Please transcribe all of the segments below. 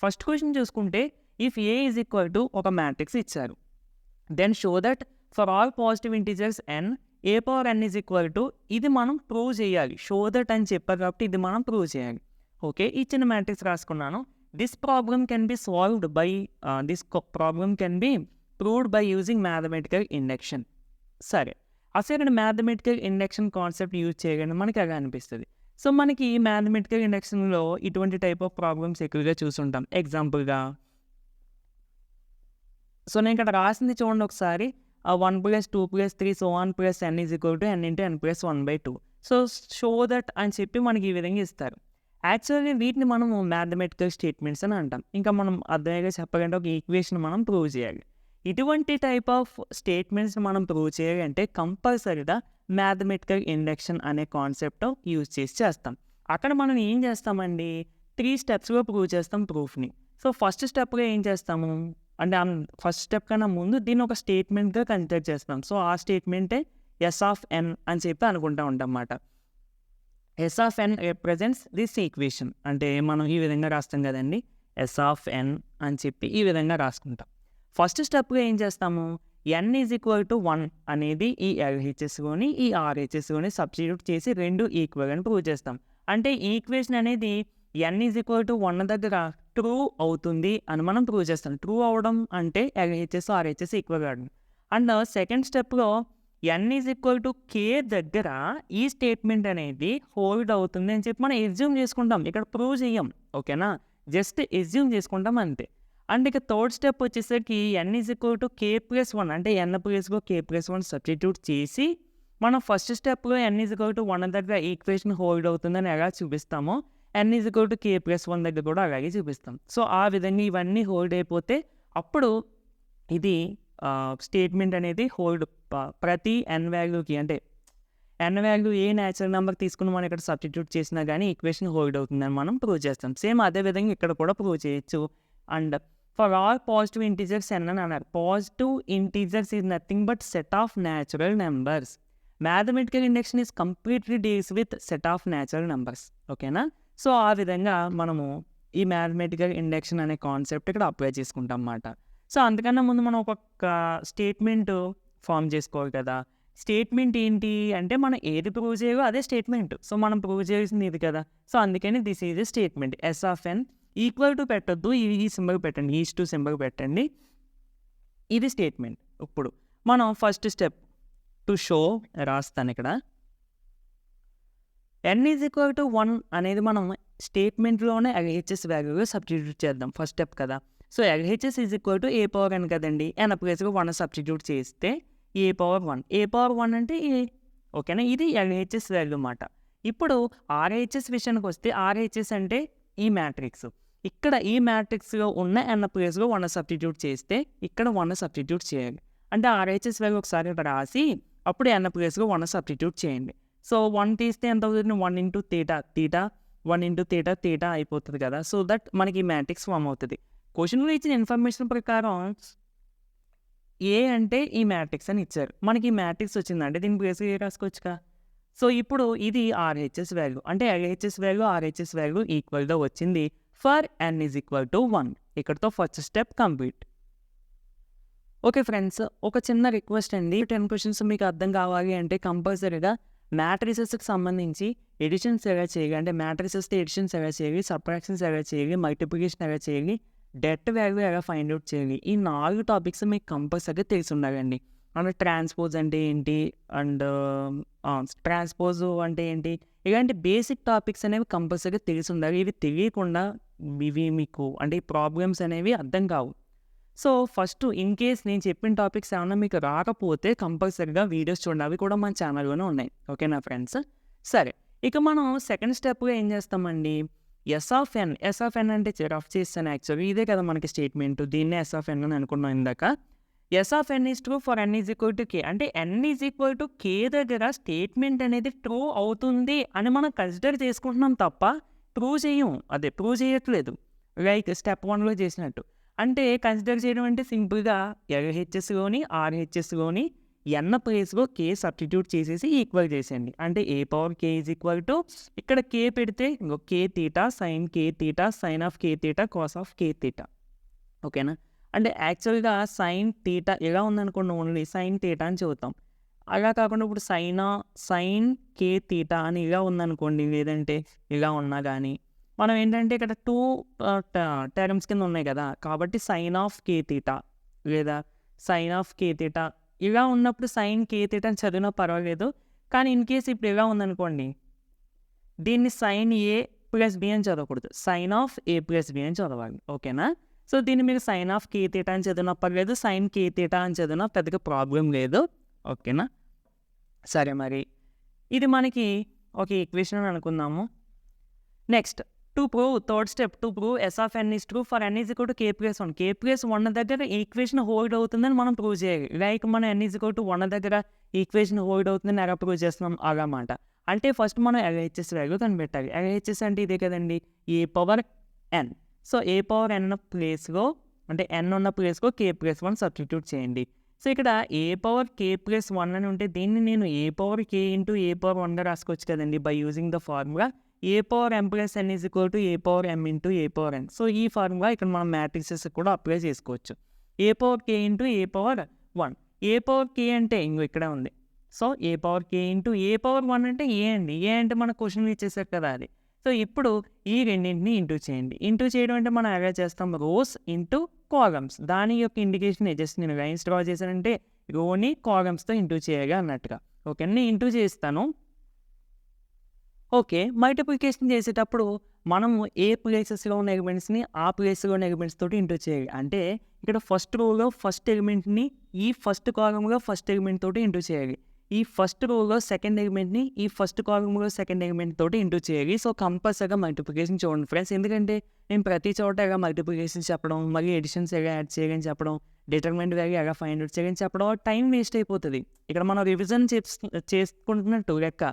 First question చూసుకుంటే if A is equal to ఒక matrix ఇచ్చారు, then show that for all positive integers n A power n is equal to, ఇది మనం prove చేయాలి. Show that అని చెప్పారు కాబట్టి ఇది మనం ప్రూవ్ చేయాలి. ఓకే, ఇచ్చిన మ్యాట్రిక్స్ రాసుకున్నాను. This problem can be solved by problem can be proved by using mathematical induction. సరే, అసలు ఇక్కడ మ్యాథమెటికల్ ఇండక్షన్ కాన్సెప్ట్ యూజ్ చేయగానే మనకి ఎలా అనిపిస్తుంది? సో మనకి మ్యాథమెటికల్ ఇండక్షన్లో ఇటువంటి టైప్ ఆఫ్ ప్రాబ్లమ్స్ ఎక్కువగా చూసుంటాం. ఎగ్జాంపుల్గా సో నేను ఇక్కడ రాసింది చూడండి ఒకసారి, 1 + 2 + 3 so on plus n is equal to n into n plus 1/2. So show that అని చెప్పి మనకి ఈ విధంగా ఇస్తారు. యాక్చువల్లీ వీటిని మనం మ్యాథమెటికల్ స్టేట్మెంట్స్ అని అంటాం. ఇంకా మనం అర్థమయ్యేగా చెప్పాలంటే ఒక ఈక్వేషన్ మనం ప్రూవ్ చేయాలి. ఇటువంటి టైప్ ఆఫ్ స్టేట్మెంట్స్ మనం ప్రూవ్ చేయాలంటే కంపల్సరీగా మ్యాథమెటికల్ ఇండక్షన్ అనే కాన్సెప్ట్ యూజ్ చేస్తాం. అక్కడ మనం ఏం చేస్తామండి, 3 స్టెప్స్లో ప్రూవ్ చేస్తాం ప్రూఫ్ని. సో ఫస్ట్ స్టెప్గా ఏం చేస్తాము అంటే ఫస్ట్ స్టెప్ కన్నా ముందు దీన్ని ఒక స్టేట్మెంట్గా కన్సిడర్ చేస్తాం. సో ఆ స్టేట్మెంటే ఎస్ ఆఫ్ ఎన్ అని చెప్పి అనుకుంటూ ఉంటాం అన్నమాట. S of N represents this equation. అంటే మనం ఈ విధంగా రాస్తాం కదండి, ఎస్ ఆఫ్ ఎన్ అని చెప్పి ఈ విధంగా రాసుకుంటాం. ఫస్ట్ స్టెప్గా ఏం చేస్తాము, n ఈజ్ ఈక్వల్ టు 1 అనేది ఈ LHSలోని ఈ RHSలోని సబ్స్టిట్యూట్ చేసి రెండు ఈక్వల్ అని ప్రూవ్ చేస్తాం. అంటే ఈక్వేషన్ అనేది n ఈజ్ ఈక్వల్ టు 1 దగ్గర ట్రూ అవుతుంది అని మనం ప్రూవ్ చేస్తాం. ట్రూ అవడం అంటే LHS RHS ఈక్వల్ కావడం. అండ్ సెకండ్ స్టెప్లో n is equal to k దగ్గర ఈ స్టేట్మెంట్ అనేది హోల్డ్ అవుతుంది అని చెప్పి మనం ఎస్యూమ్ చేసుకుంటాం. ఇక్కడ ప్రూవ్ చేయం, ఓకేనా, జస్ట్ ఎస్యూమ్ చేసుకుంటాం అంతే. అండ్ ఇక థర్డ్ స్టెప్ వచ్చేసరికి n is equal to k + 1 అంటే n ప్లస్లో k + 1 సబ్స్టిట్యూట్ చేసి మనం ఫస్ట్ స్టెప్లో n ఈజ్ ఈక్వల్ టు 1 దగ్గర ఈక్వేషన్ హోల్డ్ అవుతుందని ఎలా చూపిస్తామో n is equal to k + 1 దగ్గర కూడా అలాగే చూపిస్తాం. సో ఆ విధంగా ఇవన్నీ హోల్డ్ అయిపోతే అప్పుడు ఇది స్టేట్మెంట్ అనేది హోల్డ్ ప్రతి n వాల్యూకి, అంటే n value a natural number తీసుకుని మనం ఇక్కడ సబ్స్టిట్యూట్ చేసినా కానీ ఈక్వేషన్ హోల్డ్ అవుతుందని మనం ప్రూవ్ చేస్తాం. సేమ్ అదే విధంగా ఇక్కడ కూడా ప్రూవ్ చేయొచ్చు. And for all positive integers n అని అన్నారు. Positive integers is nothing but set of natural numbers. Mathematical induction is completely deals with set of natural numbers, ఓకేనా. సో ఆ విధంగా మనము ఈ మ్యాథమెటికల్ ఇండక్షన్ అనే కాన్సెప్ట్ ఇక్కడ అప్లై చేసుకుంటాం అన్నమాట. సో అంతకన్నా ముందు మనం ఒక స్టేట్మెంట్ ఫామ్ చేసుకోవాలి కదా. స్టేట్మెంట్ ఏంటి అంటే మనం ఏది ప్రూవ్ చేయాలో అదే స్టేట్మెంట్. సో మనం ప్రూవ్ చేయాల్సింది ఇది కదా. సో అందుకని this is a statement. S of N equal to పెట్టద్దు, ఈ సింబల్ పెట్టండి, ఈజ్ టు సింబల్ పెట్టండి, ఇది స్టేట్మెంట్. ఇప్పుడు మనం ఫస్ట్ స్టెప్ టు షో రాస్తాను ఇక్కడ. n ఈజ్ ఈక్వల్ టు 1 అనేది మనం స్టేట్మెంట్లోనే LHS వాల్యూగా సబ్స్టిట్యూట్ చేద్దాం. ఫస్ట్ స్టెప్ కదా. So LHS is equal to a power n కదండి. n ప్లస్గా 1 సబ్స్టిట్యూట్ చేస్తే a పవర్ 1. a పవర్ 1 అంటే a, ఓకేనా, ఇది LHS వాల్యూ అన్నమాట. ఇప్పుడు RHS విషయానికి వస్తే RHS అంటే ఈ మ్యాట్రిక్స్. ఇక్కడ ఈ మ్యాట్రిక్స్లో ఉన్న n ప్లస్లో 1 సబ్స్టిట్యూట్ చేస్తే ఇక్కడ 1 సబ్స్టిట్యూట్ చేయాలి. అంటే RHS వాల్యూ ఒకసారి రాసి అప్పుడు n ప్లస్లో 1 సబ్స్టిట్యూట్ చేయండి. సో 1 తీస్తే ఎంత అవుతుంది, 1 ఇంటూ తీటా, 1 ఇంటూ తీటా అయిపోతుంది కదా. సో దట్ మనకి ఈ మ్యాట్రిక్స్ ఫామ్ అవుతుంది. క్వశ్చన్లో ఇచ్చిన ఇన్ఫర్మేషన్ ప్రకారం ఏ అంటే ఈ మ్యాట్రిక్స్ అని ఇచ్చారు. మనకి ఈ మ్యాట్రిక్స్ వచ్చిందంటే దీని ప్లేస్గా ఏ రాసుకోవచ్చుగా. సో ఇప్పుడు ఇది RHS వాల్యూ, అంటే LHS వాల్యూ RHS వాల్యూ ఈక్వల్గా వచ్చింది for n is equal to 1. ఇక్కడతో first step complete. Okay friends, ఒక చిన్న రిక్వెస్ట్ అండి. 10 క్వశ్చన్స్ మీకు అర్థం కావాలి అంటే కంపల్సరీగా మ్యాట్రిసెస్కి సంబంధించి ఎడిషన్స్ ఎలా చేయాలి, అంటే మ్యాట్రిసెస్తో ఎడిషన్స్ ఎలా చేయాలి, సబ్ట్రాక్షన్స్ ఎలా చేయాలి, మల్టిప్లికేషన్ ఎలా చేయాలి, డెట్ వాల్యూ ఎలా ఫైండ్ అవుట్ చేయాలి, ఈ 4 టాపిక్స్ మీకు కంపల్సరీగా తెలిసి ఉండాలండి. అంటే ట్రాన్స్పోజ్ అంటే ఏంటి, అండ్ ట్రాన్స్పోజ్ అంటే ఏంటి, ఇలాంటి బేసిక్ టాపిక్స్ అనేవి కంపల్సరీగా తెలిసి ఉండాలి. ఇవి తెలియకుండా ఇవి మీకు అంటే ఈ ప్రాబ్లమ్స్ అనేవి అర్థం కావు. సో ఫస్ట్ ఇన్ కేస్ నేను చెప్పిన టాపిక్స్ ఏమన్నా మీకు రాకపోతే కంపల్సరీగా వీడియోస్ చూడండి, అవి కూడా మన ఛానల్లోనే ఉన్నాయి, ఓకేనా ఫ్రెండ్స్. సరే, ఇక మనం సెకండ్ స్టెప్గా ఏం చేస్తామండి, ఎస్ ఆఫ్ ఎన్ అంటే రఫ్ చేస్తాను యాక్చువల్లీ, ఇదే కదా మనకి స్టేట్మెంట్, దీన్నే ఎస్ ఆఫ్ ఎన్ అని అనుకున్నాం ఇందాక. S of N is true for n is equal to k, అంటే n is equal to k దగ్గర స్టేట్మెంట్ అనేది ట్రూ అవుతుంది అని మనం కన్సిడర్ చేసుకుంటున్నాం తప్ప ప్రూవ్ చేయం, అదే ప్రూవ్ చేయట్లేదు, లైక్ స్టెప్ 1లో చేసినట్టు. అంటే కన్సిడర్ చేయడం అంటే సింపుల్గా LHSలోని RHSలోని ఎన్ ప్లేస్లో కే సబ్స్టిట్యూట్ చేసేసి ఈక్వల్ చేసేయండి. అంటే a power k is equal to ఇక్కడ కే పెడితే ఇంకో k theta sine k theta sign of K theta cos of K theta. ఓకేనా? అంటే యాక్చువల్గా సైన్ తీటా ఇలా ఉందనుకోండి, ఓన్లీ సైన్ తీటా అని చెబుతాం. అలా కాకుండా ఇప్పుడు సైన్ కే తీటా అని ఇలా ఉందనుకోండి, లేదంటే ఇలా ఉన్నా కానీ మనం ఏంటంటే ఇక్కడ 2 టర్మ్స్ కింద ఉన్నాయి కదా, కాబట్టి సైన్ ఆఫ్ కే తీటా లేదా సైన్ ఆఫ్ కే తీటా ఇలా ఉన్నప్పుడు సైన్ కే తీటా అని చదివినా పర్వాలేదు. కానీ ఇన్ కేస్ ఇప్పుడు ఇలా ఉందనుకోండి, దీన్ని సైన్ ఏ ప్లస్ బి అని చదవకూడదు, sine of A plus b అని చదవాలి. ఓకేనా? సో దీన్ని మీరు సైన్ ఆఫ్ కే తీటా అని చదివినా పర్లేదు, సైన్ కే తీటా అని చదివినా పెద్దగా ప్రాబ్లం లేదు. ఓకేనా? సరే, మరి ఇది మనకి ఒక ఈక్వేషన్ అని అనుకుందాము. Next to prove third step, to prove S of N is true for N is equal to K plus 1. K plus 1 దగ్గర ఈక్వేషన్ హోల్డ్ అవుతుందని మనం ప్రూవ్ చేయాలి. లైక్ మనం ఎన్ ఈజ్ ఈక్వల్ టు 1 దగ్గర ఈక్వేషన్ హోల్డ్ అవుతుందని ఎలా ప్రూవ్ చేస్తున్నాం అలామాట. అంటే ఫస్ట్ మనం ఎల్హెచ్ఎస్ వాల్యూ కనిపెట్టాలి. ఎల్హెచ్ఎస్ అంటే ఇదే కదండి, ఏ power N. So A power ఎన్ ప్లేస్లో, అంటే ఎన్ ఉన్న ప్లేస్లో కే ప్లస్ 1 సబ్స్టిట్యూట్ చేయండి. సో ఇక్కడ ఏ పవర్ కే ప్లస్ 1 అని ఉంటే దీన్ని నేను A power K into A power 1గా రాసుకోవచ్చు కదండి, by using the formula A power M plus N is equal to A power M into A power N. So ఈ ఫార్ములా ఇక్కడ మనం మ్యాట్రిసెస్ కూడా అప్లై చేసుకోవచ్చు. A power K into A power 1. A power K అంటే ఇంకో ఇక్కడే ఉంది. So A power K into A power 1 అంటే ఏ అండి. ఏ అంటే మన క్వశ్చన్ ఇచ్చేసారు కదా అది. సో ఇప్పుడు ఈ రెండింటిని ఇంటూ చేయండి. ఇంటూ చేయడం అంటే మనం ఎలా చేస్తాం, రోస్ ఇంటూ కాలమ్స్. దాని యొక్క ఇండికేషన్ జస్ట్ నేను లైన్స్ డ్రా చేశానంటే రోని కాలమ్స్తో ఇంటూ చేయాలి అన్నట్టుగా. ఓకే, నేను ఇంటూ చేస్తాను. ఓకే, మల్టిప్లికేషన్ చేసేటప్పుడు మనము ఏ ప్లేసెస్లో ఉన్న ఎలిమెంట్స్ని ఆ ప్లేస్లో ఉన్న ఎలిమెంట్స్ తోటి ఇంటూ చేయాలి. అంటే ఇక్కడ ఫస్ట్ రోలో ఫస్ట్ ఎలిమెంట్ని ఈ ఫస్ట్ కాలంలో ఫస్ట్ ఎలిమెంట్ తోటి ఇంటూ చేయాలి. ఈ ఫస్ట్ రోలో సెకండ్ ఎలిమెంట్ని ఈ ఫస్ట్ కాలంలో సెకండ్ ఎలిమెంట్ తోటి ఇంటూ చేయాలి. సో కంపల్సరీగా మల్టిప్లికేషన్ చూడండి ఫ్రెండ్స్, ఎందుకంటే నేను ప్రతి చోట ఎలా మల్టిప్లికేషన్ చెప్పడం, మళ్ళీ ఎడిషన్స్ ఎలా యాడ్ చేయాలని చెప్పడం, డిటర్మినెంట్ వాల్యూ ఎలా ఫైండ్ అవుట్ చేయాలని చెప్పడం టైం వేస్ట్ అయిపోతుంది. ఇక్కడ మనం రివిజన్ చేసుకుంటున్నట్టు లెక్క,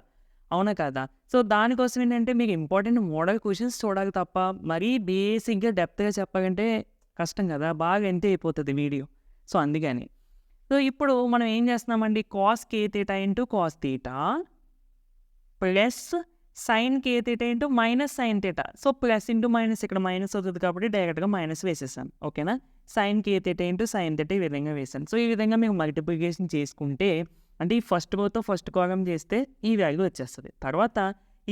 అవునా కదా? సో దానికోసం ఏంటంటే మీకు ఇంపార్టెంట్ మోడల్ క్వశ్చన్స్ చూడాలి తప్ప మరీ బేసిక్గా డెప్త్గా చెప్పాలంటే కష్టం కదా, బాగా ఎంత అయిపోతుంది వీడియో. సో అందుకని సో ఇప్పుడు మనం ఏం చేస్తున్నామండి, cos k theta into cos theta plus sine k theta into minus sine theta. So plus into minus ఇక్కడ మైనస్ అవుతుంది కాబట్టి డైరెక్ట్గా మైనస్ వేసేసాను. ఓకేనా? Sine k theta into sine theta ఈ విధంగా వేసాను. సో ఈ విధంగా మీకు మల్టిప్లికేషన్ చేసుకుంటే, అంటే ఈ ఫస్ట్ రోతో ఫస్ట్ కాలం చేస్తే ఈ వాల్యూ వచ్చేస్తుంది. తర్వాత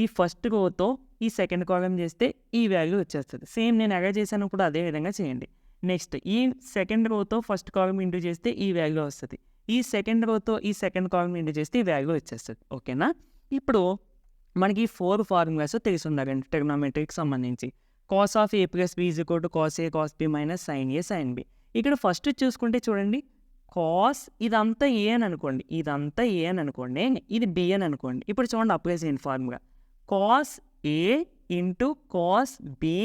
ఈ ఫస్ట్ రోతో ఈ సెకండ్ కాలం చేస్తే ఈ వాల్యూ వచ్చేస్తుంది. సేమ్ నేను ఎలా చేశాను కూడా అదే విధంగా చేయండి. నెక్స్ట్ ఈ సెకండ్ రోతో ఫస్ట్ కాలం ఇంటూ చేస్తే ఈ వాల్యూ వస్తుంది. ఈ సెకండ్ రోతో ఈ సెకండ్ కాలం ఇంటూ చేస్తే ఈ వాల్యూ వచ్చేస్తుంది. ఓకేనా? ఇప్పుడు మనకి 4 ఫార్ములాస్ తెలిసి ఉండాలండి ట్రిగ్నోమెట్రీకి సంబంధించి. Cos of A plus B is equal to cos A cos B minus sign A sign B. ఇక్కడ ఫస్ట్ చూసుకుంటే చూడండి, కాస్ ఇదంతా ఏ అని అనుకోండి, ఇదంతా ఏ అని అనుకోండి, ఇది బి అని అనుకోండి. ఇప్పుడు చూడండి అప్లై చేయండి formula, cos A into cos B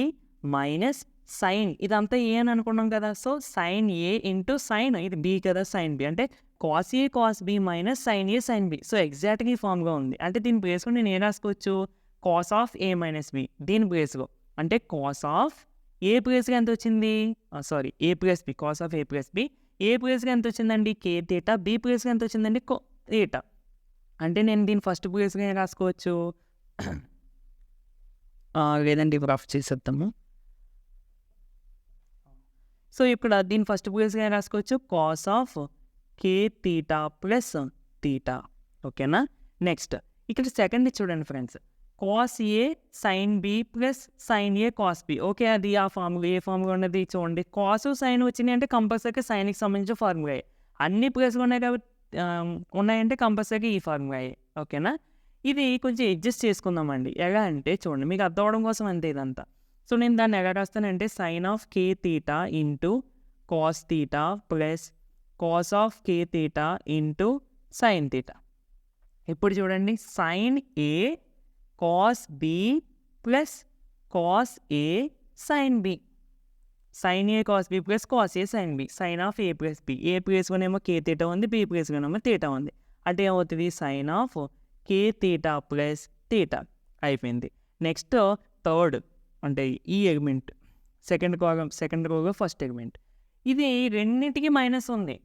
minus sin, ఇదంతా ఏ అని అనుకున్నాం కదా. So sin A into sin, ఇది బి కదా, సైన్ బి అంటే కాస్ ఏ కాస్ బి మైనస్ సైన్ ఏ సైన్ బి. సో ఎగ్జాక్ట్గా ఈ ఫామ్గా ఉంది. అంటే దీని ప్లేస్లో నేను ఏం రాసుకోవచ్చు, cos of A minus b. దీని ప్లేస్లో అంటే కాస్ ఆఫ్ ఏ ప్లేస్గా ఎంత వచ్చింది, sorry a plus b, cos of A plus b. A ప్లేస్గా ఎంత వచ్చిందండి కే తీటా, బి ప్లేస్గా ఎంత వచ్చిందండి తీటా. అంటే నేను దీని ఫస్ట్ ప్లేస్గా ఏం రాసుకోవచ్చు, లేదండి రఫ్ చేసేద్దాము. సో ఇక్కడ దీని ఫస్ట్ ప్లేస్గా ఏం రాసుకోవచ్చు, cos of K theta plus theta. ఓకేనా? నెక్స్ట్ ఇక్కడ సెకండ్ చూడండి ఫ్రెండ్స్, కాస్ ఏ సైన్ బి ప్లస్ సైన్ ఏ కాస్ బి. ఓకే, అది ఆ ఫార్ములా ఏ ఫార్ములా ఉన్నది చూడండి. కాసు సైన్ వచ్చినాయి అంటే కంపల్సరీగా సైన్కి సంబంధించిన ఫార్ములా. అన్ని ప్లేస్లు ఉన్నాయి కాబట్టి ఉన్నాయంటే కంపల్సరీగా ఈ ఫార్ములా. ఓకేనా? ఇది కొంచెం అడ్జస్ట్ చేసుకుందామండి. ఎలా అంటే చూడండి, మీకు అర్థం అవడం కోసం అంతే ఇదంతా. సో నేను దాన్ని ఎలా రాస్తానంటే sine of K theta into cos theta plus cos of K theta into sine theta. ఇప్పుడు చూడండి, sine A cos B plus cos A sign b. Sine A cos B plus cos A sign b. Sine of A plus b, a ప్లేస్లోనేమో k theta ఉంది, B ప్లేస్లోనేమో theta ఉంది. అంటే ఏమవుతుంది, sine of K theta plus theta అయిపోయింది. Next third అంటే ఈ element second కాలం second రోలో ఫస్ట్ ఎలిమెంట్, ఇది రెండింటికి మైనస్ ఉంది.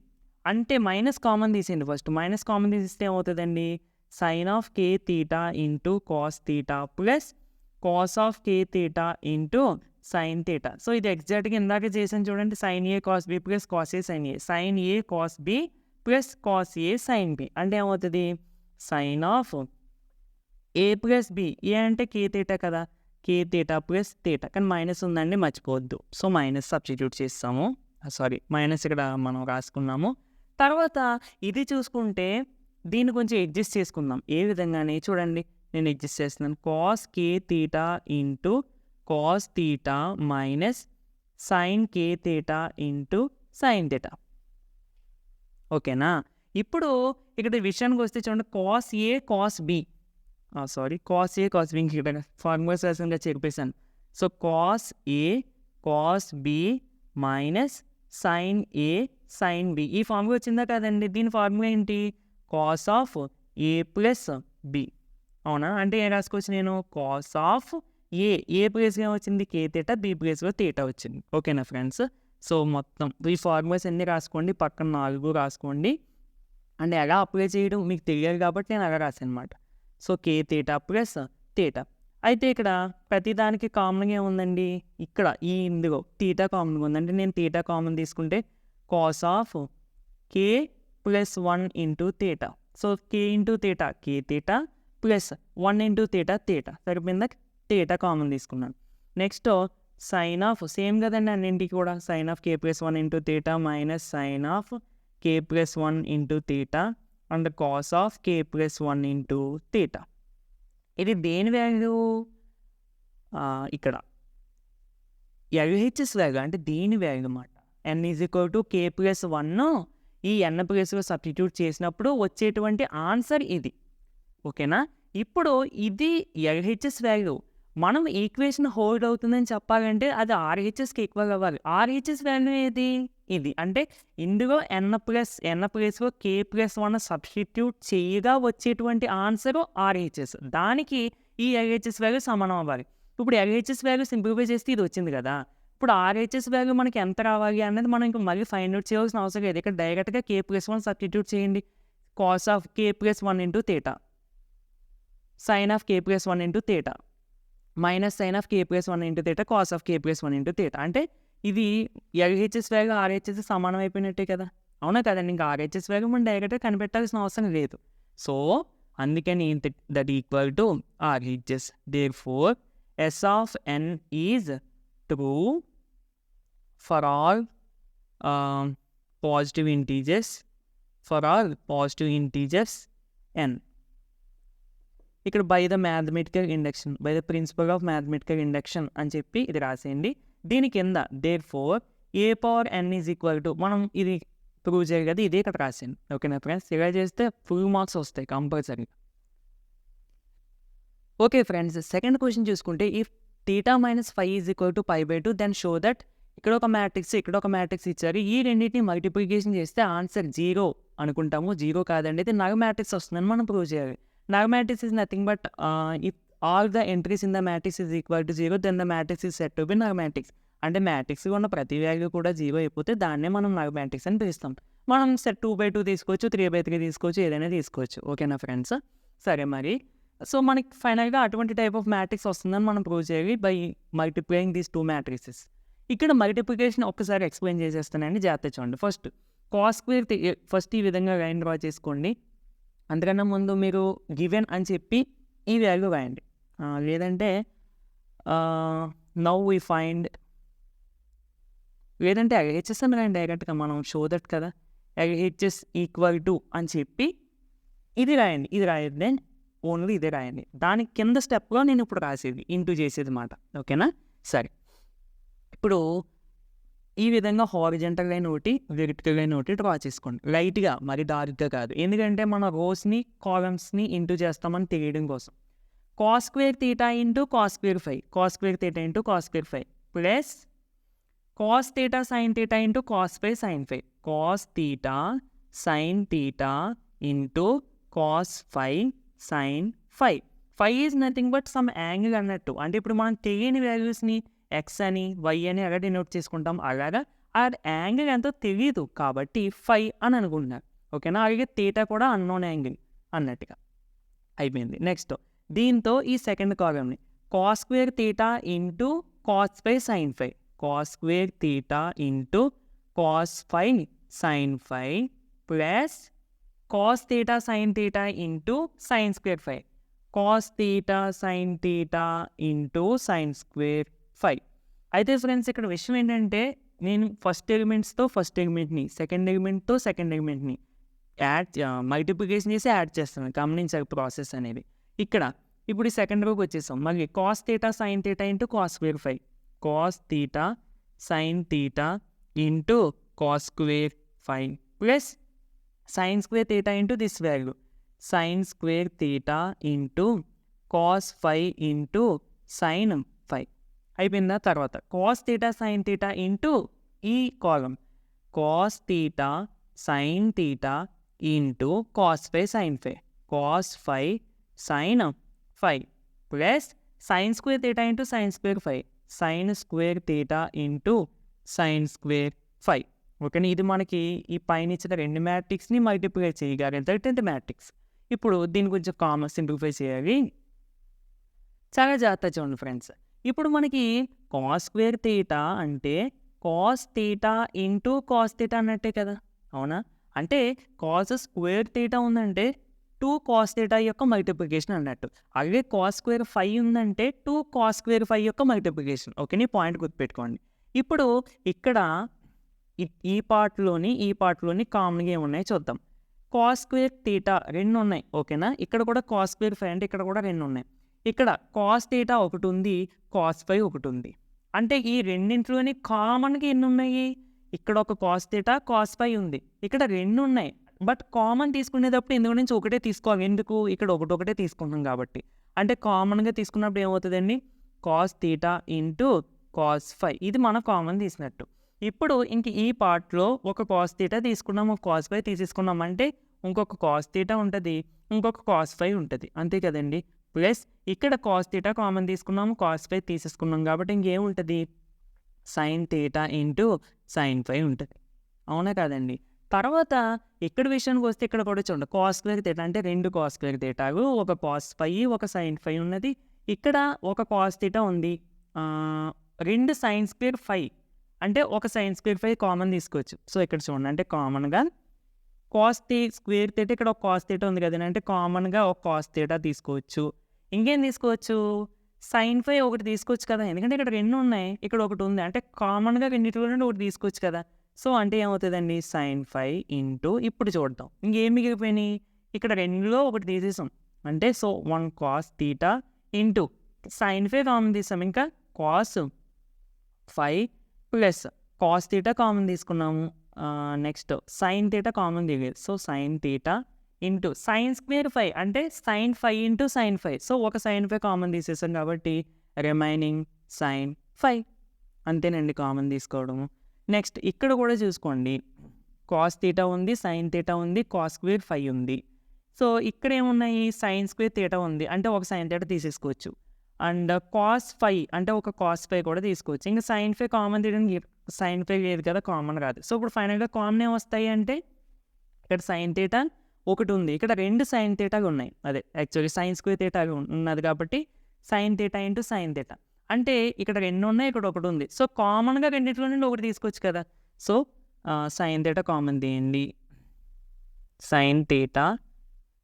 అంటే మైనస్ కామన్ తీసేయండి ఫస్ట్. మైనస్ కామన్ తీసేస్తే ఏమవుతుందండి? Sine of K theta into cos theta plus cos of K theta into sine theta. So ఇది ఎగ్జాక్ట్గా ఇందాక చేసాను చూడండి. సైన్ ఏ కాస్ బి ప్లస్ కాస్ ఏ సైన్ ఏ. సైన్ ఏ కాస్ బి ప్లస్ కాస్ ఏ sign B అంటే ఏమవుతుంది? Sine of A plus b. A అంటే k theta కదా, k theta plus theta. కానీ మైనస్ ఉందండి, మర్చిపోవద్దు. సో మైనస్ సబ్స్టిట్యూట్ చేస్తాము. సారీ, మైనస్ ఇక్కడ మనం రాసుకున్నాము. తర్వాత ఇది చూసుకుంటే దీన్ని కొంచెం అడ్జస్ట్ చేసుకుందాం. ఏ విధంగానే చూడండి, నేను అడ్జస్ట్ చేస్తున్నాను. Cos k theta into cos theta minus sine k theta into sine theta. ఓకేనా? ఇప్పుడు ఇక్కడ విషయానికి వస్తే చూడండి, కాస్ ఏ కాస్ బి, సారీ కాస్ ఏ కాస్ బి, ఇక్కడ ఫార్ములాస్ రాసిందిగా చెప్పేశాను. సో కాస్ ఏ కాస్ బి మైనస్ సైన్ ఏ సైన్ బి. ఈ ఫార్ములా వచ్చిందా కదండి? దీని ఫార్ములా ఏంటి? Cos of A plus b. అవునా? అంటే ఏం రాసుకోవచ్చు నేను? కాస్ ఆఫ్ ఏ ప్లేస్గా వచ్చింది కే తీటా, బి ప్లేస్లో తీటా వచ్చింది. ఓకేనా ఫ్రెండ్స్? సో మొత్తం ఈ ఫార్ములాస్ అన్నీ రాసుకోండి, పక్కన 4 రాసుకోండి. అండ్ ఎలా అప్లై చేయడం మీకు తెలియాలి కాబట్టి నేను అలా రాశాను అనమాట. సో కే తీటా ప్లస్ తీటా. అయితే ఇక్కడ ప్రతిదానికి కామన్గా ఏముందండి? ఇక్కడ ఈ ఇందులో తీటా కామన్గా ఉందంటే నేను తీటా కామన్ తీసుకుంటే cos of K plus 1 into theta. So K into theta K theta plus 1 into theta theta. సరిపోయిందా? తీటా కామన్ తీసుకున్నాను. నెక్స్ట్ సైన్ ఆఫ్ సేమ్ కదండి అన్నింటికి కూడా. Sin of K plus 1 into theta minus sin of K plus 1 into theta and cos of K plus 1 into theta. ఇది దేని value? ఇక్కడ LHS value, అంటే దీని వాల్యూ అన్నమాట. n is equal to K plus 1 ఈ n ప్లేస్లో substitute చేసినప్పుడు వచ్చేటువంటి ఆన్సర్ ఇది. ఓకేనా? ఇప్పుడు ఇది ఎల్హెచ్ఎస్ వాల్యూ. మనం ఈక్వేషన్ హోల్డ్ అవుతుందని చెప్పాలంటే అది ఆర్హెచ్ఎస్కి ఈక్వల్ అవ్వాలి. ఆర్హెచ్ఎస్ వాల్యూ ఏది? ఇది. అంటే ఇందులో n ప్లేస్లో కే ప్లస్ 1 సబ్స్టిట్యూట్ చేయగా వచ్చేటువంటి ఆన్సర్ ఆర్హెచ్ఎస్. దానికి ఈ ఎల్హెచ్ఎస్ వాల్యూ సమానం అవ్వాలి. ఇప్పుడు ఎల్హెచ్ఎస్ వాల్యూ సింప్లిఫై చేస్తే ఇది వచ్చింది కదా. ఇప్పుడు ఆర్హెచ్ఎస్ వాల్యూ మనకి ఎంత రావాలి అనేది మనం ఇంకా మళ్ళీ ఫైండ్ అవుట్ చేయాల్సిన అవసరం లేదు. ఇక్కడ డైరెక్ట్గా కే ప్లస్ 1 సబ్స్టిట్యూట్ చేయండి. Cos of K plus 1 into theta sign of K plus 1 into theta minus sin of K plus 1 into theta cos of K plus 1 into theta. అంటే ఇది ఎల్హెచ్ఎస్ వాల్యూ ఆర్హెచ్ఎస్ సమానం అయిపోయినట్టే కదా. అవునా కదండి? ఇంకా RHS value మనం డైరెక్ట్గా కనిపెట్టాల్సిన అవసరం లేదు. సో అందుకని that equal to RHS. Therefore S of n is true for all positive integers n. ఇక్కడ by the mathematical induction, by the principle of mathematical induction అని చెప్పి ఇది రాసేయండి. దీని కింద therefore A power n is equal to, మనం ఇది prove చేయాలి కదా, ఇదే ఇక్కడ రాసాను. ఓకేనా ఫ్రెండ్స్? ఇలా చేస్తే ఫుల్ మార్క్స్ వస్తాయి compulsory. Okay friends, second question చూసుకుంటే if theta minus 5 is equal to π/2 then show that, ఇక్కడ ఒక మ్యాట్రిక్స్ ఇక్కడ ఒక మ్యాట్రిక్స్ ఇచ్చారు. ఈ రెండింటిని మల్టిప్లికేషన్ చేస్తే ఆన్సర్ 0 అనుకుంటాము. 0 కాదండి, అయితే నల్ మ్యాట్రిక్స్ వస్తుందని మనం ప్రూవ్ చేయాలి. Null matrix is nothing but if all the entries in the matrix is equal to 0 then the matrix is said to be null matrix. అంటే మ్యాట్రిక్స్ ఉన్న ప్రతి వాల్యూ కూడా 0 అయిపోతే దాన్నే మనం నల్ మ్యాట్రిక్స్ అని పిలుస్తాం. మనం సెట్ 2/2 తీసుకోవచ్చు, 3/3 తీసుకోవచ్చు, ఏదైనా తీసుకోవచ్చు. ఓకేనా ఫ్రెండ్స్? సరే మరి. సో మనకి ఫైనల్గా అటువంటి టైప్ ఆఫ్ మ్యాట్రిక్స్ వస్తుందని మనం ప్రూవ్ చేయాలి బై మల్టిప్లయింగ్ దీస్ 2 మ్యాట్రిక్సెస్. ఇక్కడ మల్టిప్లికేషన్ ఒక్కసారి ఎక్స్ప్లెయిన్ చేసేస్తానండి, జాగ్రత్త చూడండి. ఫస్ట్ కాస్ స్క్వేర్, ఫస్ట్ ఈ విధంగా లైన్ డ్రా చేసుకోండి. అందుకన్నా ముందు మీరు గివెన్ అని చెప్పి ఈ వాల్యూ రాయండి. లేదంటే నౌ వీ ఫైండ్, లేదంటే ఎల్హెచ్ఎస్ అని రాయండి డైరెక్ట్గా, మనం షో దట్ కదా. ఎల్హెచ్ఎస్ ఈక్వల్ టు అని చెప్పి ఇది రాయండి. ఇది రాయద్దే, ఓన్లీ ఇదే రాయండి. దాని కింద స్టెప్లో నేను ఇప్పుడు రాసేది ఇంటూ చేసేది మాట. ఓకేనా? సరే, ఇప్పుడు ఈ విధంగా హారిజంటల్ లైన్ ఒకటి, వెర్టికల్ లైన్ ఒకటి డ్రా చేసుకోండి. లైట్గా, మరి డార్క్గా కాదు, ఎందుకంటే మన రోస్ని కాలమ్స్ని ఇంటూ చేస్తామని తెలియడం కోసం. Cos square theta into cos square 5, cos square theta into cos square 5 plus cos theta sin theta into cos 5 sin 5, cos theta sin theta into cos 5 sin 5. 5 is nothing but some angle అన్నట్టు. అంటే ఇప్పుడు మనం తెలియని వాల్యూస్ని X అని why అని అలా denote చేసుకుంటాం. అలాగా ఆ యాంగిల్ ఎంతో తెలీదు కాబట్టి ఫై అని అనుకుంటున్నారు. ఓకేనా? అలాగే థీటా కూడా అన్నోన్ యాంగిల్ అన్నట్టుగా అయిపోయింది. నెక్స్ట్ దీంతో ఈ సెకండ్ కాలమ్‌ని cos square theta into cos phi sine phi, cos square theta into cos phi sine phi plus cos theta sine theta into sine square phi, cos theta sine theta into sine square phi. అయితే friends ఇక్కడ విషయం ఏంటంటే నేను first ఎలిమెంట్స్తో first ఎలిమెంట్ని, second ఎలిమెంట్తో second ఎలిమెంట్ని multiplication చేసి యాడ్ చేస్తాను. గమనించాలి ప్రాసెస్ అనేది. ఇక్కడ ఇప్పుడు ఈ సెకండ్ రోకి వచ్చేసాం. మళ్ళీ cos theta sine theta into cos square phi, cos theta sine theta into cos square phi plus sine square theta into this value, sine square theta into cos phi into sine phi. అయిపోయిందా? తర్వాత cos theta sine theta into ఈ column cos theta sine theta into cos phi sine phi, cos phi sine phi plus sine square theta into sine square phi, sine square theta into sine square ఫై. ఓకేనా? ఇది మనకి ఈ పైన ఇచ్చిన రెండు మ్యాట్రిక్స్ని multiply చేయగలిగితే matrix. ఇప్పుడు దీని గురించి కామన్ సింప్లిఫై చేయాలి. చాలా జాగ్రత్త చూడండి ఫ్రెండ్స్. ఇప్పుడు మనకి కాస్ స్క్వేర్ థీటా అంటే cos theta into cos theta అన్నట్టే కదా, అవునా? అంటే కాస్ స్క్వేర్ థీటా ఉందంటే 2 కాస్ థీటా యొక్క మల్టిప్లికేషన్ అన్నట్టు. అలాగే కాస్ స్క్వేర్ ఫై ఉందంటే 2 కాస్ స్క్వేర్ ఫై యొక్క మల్టిప్లికేషన్. ఓకే, ఈ పాయింట్ గుర్తుపెట్టుకోండి. ఇప్పుడు ఇక్కడ ఈ పార్ట్లోని కామన్గా ఏమున్నాయో చూద్దాం. కాస్ స్క్వేర్ థీటా 2 ఉన్నాయి. ఓకేనా? ఇక్కడ కూడా కాస్ స్క్వేర్ ఫై అంటే ఇక్కడ కూడా 2 ఉన్నాయి. ఇక్కడ కాస్ థీటా ఒకటి ఉంది, కాస్ ఫై ఒకటి ఉంది. అంటే ఈ రెండింటిలోని కామన్గా ఎన్ని ఉన్నాయి? ఇక్కడ ఒక కాస్ థీటా కాస్ ఫై ఉంది, ఇక్కడ 2 ఉన్నాయి. బట్ కామన్ తీసుకునేటప్పుడు ఇందులో నుంచి ఒకటే తీసుకోవాలి. ఎందుకు? ఇక్కడ ఒకటే తీసుకుంటాం కాబట్టి. అంటే కామన్గా తీసుకున్నప్పుడు ఏమవుతుందండి? Cos theta into cos phi, ఇది మనం కామన్ తీసినట్టు. ఇప్పుడు ఇంక ఈ పార్ట్లో ఒక కాస్ థీటా తీసుకున్నాము, కాస్ ఫై తీసేసుకున్నాం అంటే ఇంకొక కాస్ థీటా ఉంటుంది, ఇంకొక కాస్ ఫై ఉంటుంది. అంతే కదండి. ప్లస్ ఇక్కడ కాస్ థీటా కామన్ తీసుకున్నాము, కాస్ ఫై తీసేసుకున్నాం కాబట్టి ఇంకేముంటుంది? సైన్ థీటా ఇంటూ సైన్ ఫై ఉంటుంది. అవునా కాదండి? తర్వాత ఇక్కడ విషయానికి వస్తే ఇక్కడ కూడా చూడండి, కాస్ స్క్వేర్ థీటా అంటే 2 కాస్ స్క్వేర్ థీటాలు, ఒక కాస్ ఫై ఒక సైన్ ఫై ఉన్నది. ఇక్కడ ఒక కాస్ థీటా ఉంది, 2 సైన్ స్క్వేర్ ఫై అంటే ఒక సైన్ స్క్వేర్ ఫై కామన్ తీసుకోవచ్చు. సో ఇక్కడ చూడండి, అంటే కామన్గా కాస్ స్క్వేర్ థీటా ఇక్కడ ఒక కాస్ థీటా ఉంది కదండి, అంటే కామన్గా ఒక కాస్ థీటా తీసుకోవచ్చు. ఇంకేం తీసుకోవచ్చు? సైన్ ఫై ఒకటి తీసుకోవచ్చు కదా, ఎందుకంటే ఇక్కడ 2 ఉన్నాయి, ఇక్కడ ఒకటి ఉంది, అంటే కామన్గా రెండింటిలో నుండి ఒకటి తీసుకోవచ్చు కదా. సో అంటే ఏమవుతుందండి? సైన్ ఫై ఇంటూ, ఇప్పుడు చూద్దాం ఇంకేం మిగిలిపోయినాయి. ఇక్కడ 2లో ఒకటి తీసేసాం అంటే so 1 cos theta into sine phi common తీసాం, ఇంకా cos phi plus cos theta common తీసుకున్నాము. నెక్స్ట్ సైన్ థీటా కామన్ దిగేది, so sine theta into sine square phi అంటే sine phi into sine phi. So ఒక సైన్ ఫై కామన్ తీసేసాం కాబట్టి remaining sign ఫై. అంతేనండి common తీసుకోవడము. నెక్స్ట్ ఇక్కడ కూడా చూసుకోండి, కాస్ థీటా ఉంది, సైన్ థీటా ఉంది, కాస్ స్క్వేర్ ఫై ఉంది. సో ఇక్కడ ఏమున్నాయి? సైన్ స్క్వేర్ థీటా ఉంది, అంటే ఒక సైన్ థీటా తీసేసుకోవచ్చు. అండ్ కాస్ ఫై అంటే ఒక కాస్ ఫై కూడా తీసుకోవచ్చు. ఇంకా సైన్ ఫై కామన్ తీయడానికి సైన్ ఫై లేదు కదా, కామన్ రాదు. సో ఇప్పుడు ఫైనల్గా కామన్ ఏమొస్తాయి అంటే ఇక్కడ సైన్ థీటా ఒకటి ఉంది, ఇక్కడ 2 సైన్ థీటాలు ఉన్నాయి. అదే యాక్చువల్లీ సైన్ స్క్వేర్ థీటా ఉన్నది కాబట్టి sign theta into sine theta, అంటే ఇక్కడ 2 ఉన్నాయి, ఇక్కడ ఒకటి ఉంది. సో కామన్గా రెండింటిలో నుండి ఒకటి తీసుకోవచ్చు కదా. సో సైన్ థీటా కామన్ తీయండి, sine theta.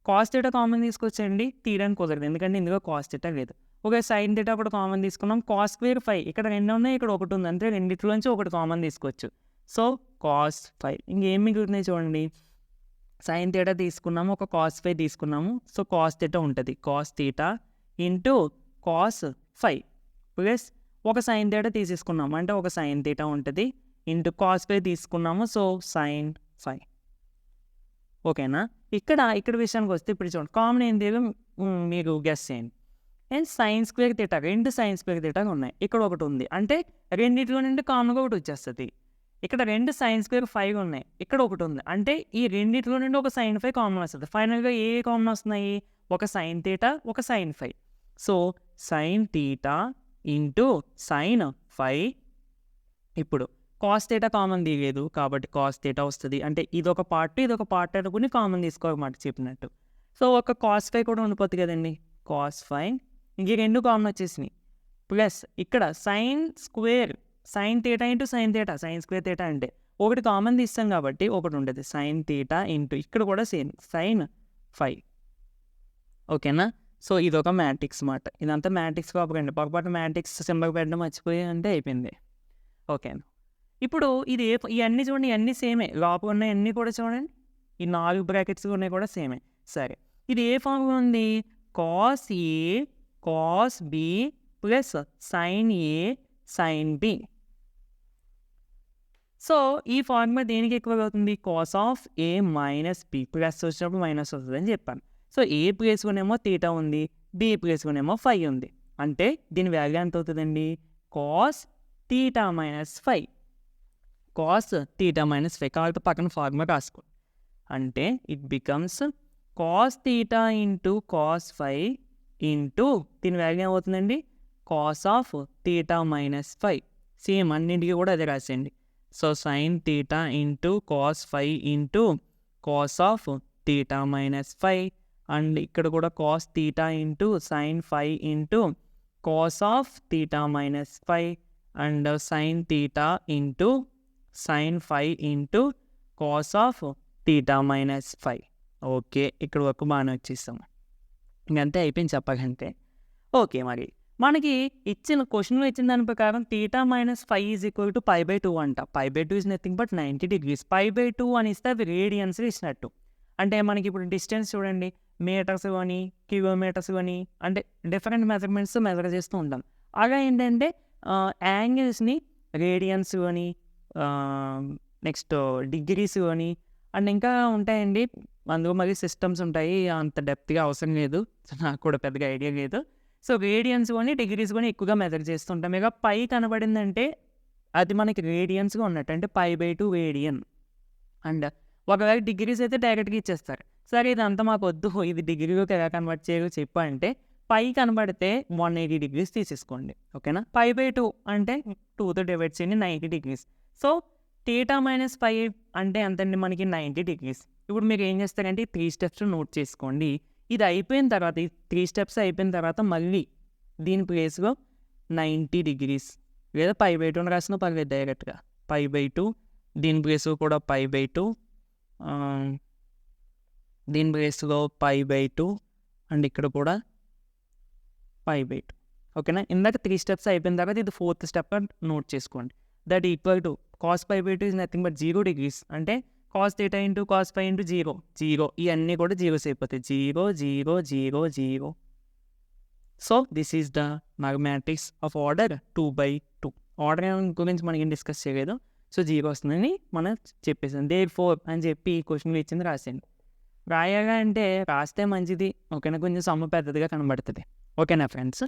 Cos theta common తీసుకొచ్చండి, తీయడానికి కుదరదు ఎందుకంటే ఇందులో కాస్ థీటా లేదు. ఓకే, సైన్ థీటా కూడా కామన్ తీసుకున్నాం. కాస్ స్క్వేర్ ఫై ఇక్కడ 2 ఉన్నాయి, ఇక్కడ ఒకటి ఉంది, అంటే రెండింటిలోంచి ఒకటి కామన్ తీసుకోవచ్చు. So cos phi. ఇంకేం మిగులుతున్నాయి చూడండి, సైన్ థీటా తీసుకున్నాము, ఒక కాస్ ఫై తీసుకున్నాము. సో కాస్ థీటా ఉంటుంది, cos theta into cos phi plus ఒక సైన్ థీటా తీసేసుకున్నాము, అంటే ఒక సైన్ థీటా ఉంటుంది, ఇంటూ కాస్ ఫై తీసుకున్నాము. So sin phi. ఓకేనా? ఇక్కడ విషయానికి వస్తే ఇప్పుడు చూడండి, కామన్ ఏంటి మీరు గెస్ చేయండి. And sine square theta 2 sine square థీటాగా ఉన్నాయి, ఇక్కడ ఒకటి ఉంది, అంటే రెండింటిలో నుండి కామన్గా ఒకటి వచ్చేస్తుంది. ఇక్కడ 2 సైన్ స్క్వేర్ ఫై ఉన్నాయి, ఇక్కడ ఒకటి ఉంది, అంటే ఈ రెండింటిలో నుండి ఒక సైన్ ఫై కామన్ వస్తుంది. ఫైనల్గా ఏ కామన్ వస్తున్నాయి? ఒక సైన్ థీటా ఒక sine phi. So sine theta into sine phi. ఇప్పుడు కాస్ థీటా కామన్ తీయలేదు కాబట్టి కాస్ థీటా వస్తుంది. అంటే ఇదొక పార్ట్ అనుకుని కామన్ తీసుకోవాలన్నమాట చెప్పినట్టు. సో ఒక కాస్ ఫై కూడా ఉండిపోతుంది కదండి. కాస్ ఫై ఇంక ఈ 2 కామన్ వచ్చేసినాయి. ప్లస్ ఇక్కడ sine square sine theta into sine theta sine square theta అంటే ఒకటి కామన్ తీస్తాం కాబట్టి ఒకటి ఉండదు. సైన్ థీటా ఇంటూ ఇక్కడ కూడా సేమ్ సైన్ ఫై. ఓకేనా. సో ఇదొక మ్యాట్రిక్స్ మాట. ఇదంతా మ్యాట్రిక్స్ కాపకండి. పొరపాటు మ్యాట్రిక్స్ సింబల్ పెట్టడం మర్చిపోయి అంటే అయిపోయింది. ఓకేనా. ఇప్పుడు ఇది ఇవన్నీ చూడండి, ఇవన్నీ సేమే. లోపల ఉన్నవన్నీ కూడా చూడండి, ఈ 4 బ్రాకెట్స్ ఉన్నాయి కూడా సేమే. సరే ఇది ఏ ఫార్ములా ఉంది? కాస్ ఏ కాస్ బి ప్లస్ సైన్ ఏ సైన్ బి. సో ఈ ఫార్ములా దేనికి ఎక్కువ అవుతుంది? Cos of A minus B. Plus వచ్చినప్పుడు మైనస్ వస్తుంది అని చెప్పాను. సో ఏ ప్లేస్లోనేమో థీటా ఉంది, బి ప్లేస్లోనేమో ఫై ఉంది. అంటే దీని వాల్యూ ఎంత అవుతుందండి? Cos theta minus phi. Cos theta minus phi కాబట్టి పక్కన ఫార్ములా రాసుకో. అంటే it becomes cos theta into cos phi into దీని వాల్యూ ఏమవుతుందండి? Cos of theta minus phi. Same అన్నింటికి కూడా అదే రాసేయండి. So sine theta into cos phi into cos of theta minus phi. And ఇక్కడ కూడా cos theta into sine phi into cos of theta minus phi and sine theta into sine phi into cos of theta minus phi. Okay, ఇక్కడ వరకు బాగానే వచ్చేస్తాం. ఇంకంతే అయిపోయింది చెప్పకంటే. Okay, మరి మనకి ఇచ్చిన క్వశ్చన్లో ఇచ్చిన దాని ప్రకారం theta minus phi is equal to π/2 అంట. π/2 ఈజ్ నథింగ్ బట్ 90 degrees. π/2 అని ఇస్తే అవి రేడియన్స్ ఇచ్చినట్టు. అంటే మనకి ఇప్పుడు డిస్టెన్స్ చూడండి, మీటర్స్ కానీ కిలోమీటర్స్ కానీ అంటే డిఫరెంట్ మెజర్మెంట్స్ మెజర్ చేస్తూ ఉంటాం. అలా ఏంటంటే యాంగిల్స్ని రేడియన్స్ కానీ నెక్స్ట్ డిగ్రీస్ కానీ అండ్ ఇంకా ఉంటాయండి. అందులో మరి సిస్టమ్స్ ఉంటాయి, అంత డెప్త్గా అవసరం లేదు, నాకు కూడా పెద్దగా ఐడియా లేదు. సో రేడియన్స్ కానీ డిగ్రీస్ కానీ ఎక్కువగా మెజర్ చేస్తుంటాం. ఇక పై కనబడిందంటే అది మనకి రేడియన్స్గా ఉన్నట్టు, అంటే π/2 రేడియన్. అండ్ ఒకవేళ డిగ్రీస్ అయితే డైరెక్ట్గా ఇచ్చేస్తారు. సరే ఇదంతా మాకు వద్దు, ఇది డిగ్రీలోకి ఎలా కన్వర్ట్ చేయాలో చెప్పు అంటే పై కనబడితే 180 degrees తీసేసుకోండి. ఓకేనా. π/2 అంటే 2తో డివైడ్ చేయండి, 90 degrees. సో థీటా మైనస్ ఫై అంటే ఎంతండి? మనకి 90 degrees. ఇప్పుడు మీరు ఏం చేస్తారంటే 3 steps నోట్ చేసుకోండి. ఇది అయిపోయిన తర్వాత, ఈ 3 steps అయిపోయిన తర్వాత మళ్ళీ దీని ప్లేస్లో 90 degrees లేదా π/2 అని రాసిన పర్లేదు డైరెక్ట్గా. π/2 దీని ప్లేస్లో కూడా π/2, దీని ప్లేస్లో π/2 అండ్ ఇక్కడ కూడా π/2. ఓకేనా. ఇందాక 3 steps అయిపోయిన తర్వాత ఇది 4th step నోట్ చేసుకోండి. That equal to cos π/2 is nothing but 0 degrees. అంటే cos theta into cos phi into 0 ఇవన్నీ కూడా జీరోస్ అయిపోతాయి. 0 0 0 0. So this is the mathematics of order 2/2. Order గురించి మనకి డిస్కస్ చేయలేదు. సో 0 వస్తుందని మనం చెప్పేసాం. therefore అని చెప్పి ఈ క్వశ్చన్లు ఇచ్చింది రాసేయండి. రాయగా అంటే రాస్తే మంచిది. ఓకేనా, కొంచెం సమ్మ పెద్దదిగా కనబడుతుంది. ఓకేనా ఫ్రెండ్స్.